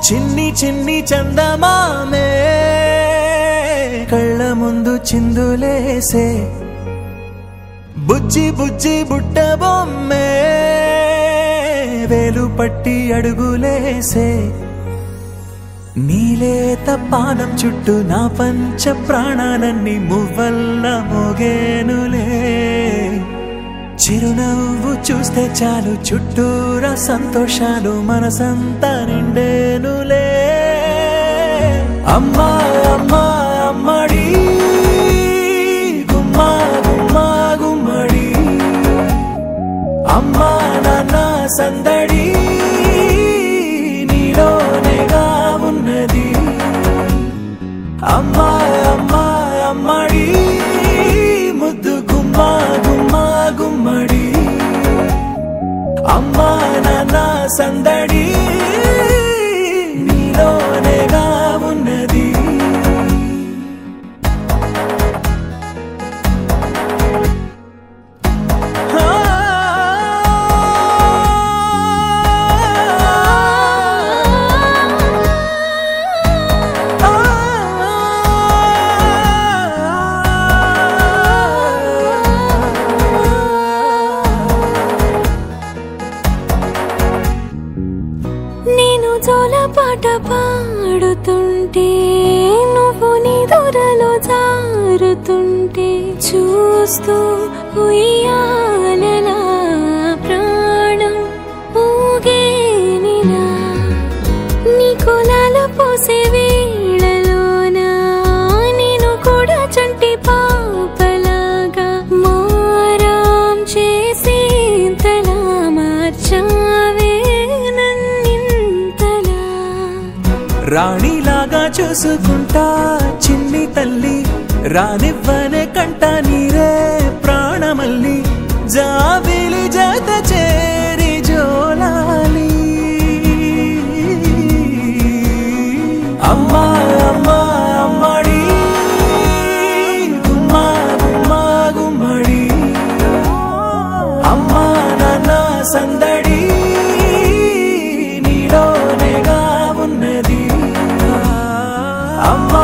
చిన్ని చిన్ని చందమామే కళ్ళ ముందు చిందులేసే బుజ్జి బుజ్జి బుట్ట బొమ్మే వేలు పట్టి అడుగులేసే నీలేత పానం చుట్టూ నా పంచ ప్రాణాలన్నీ మువ్వల్ల మోగేనులే చిరునవ్వు చూస్తే చాలు చుట్టూరా సంతోషాలు మనసంతా నిండేనులే అమ్మా అమ్మా అమ్మడి గుమ్మా గుమ్మా గుమ్మడి అమ్మా నాన్న సందడి నీలోనేగా ఉన్నది అమ్మా అమ్మా అమ్మడి ముద్దు గుమ్మా గుమ్మా గుమ్మడి అమ్మా నాన్న సందడి నీలోనేగా ఉన్నది పాట పాడుతుంటే నువ్వు నీ దూరలో జారుతుంటే చూస్తూ ఉయ్యాలలా ప్రాణం ఊగేనిలా నీ కులాల పోసే వేళలోన నేను కూడా చంటి పాపలాగా మారాం చేసి తలా మార్చావే రాణిలాగా చూసుకుంటా చిన్ని తల్లి రానివ్వనే కంట నీరే ప్రాణమల్లి జాబిలి జత చేరి జోలాలి అమ్మా అమ్మా అమ్మడి గుమ్మా గుమ్మా గుమ్మడి అమ్మా నాన్న సందడి నీలోనేగా ఉన్నది అమ్మా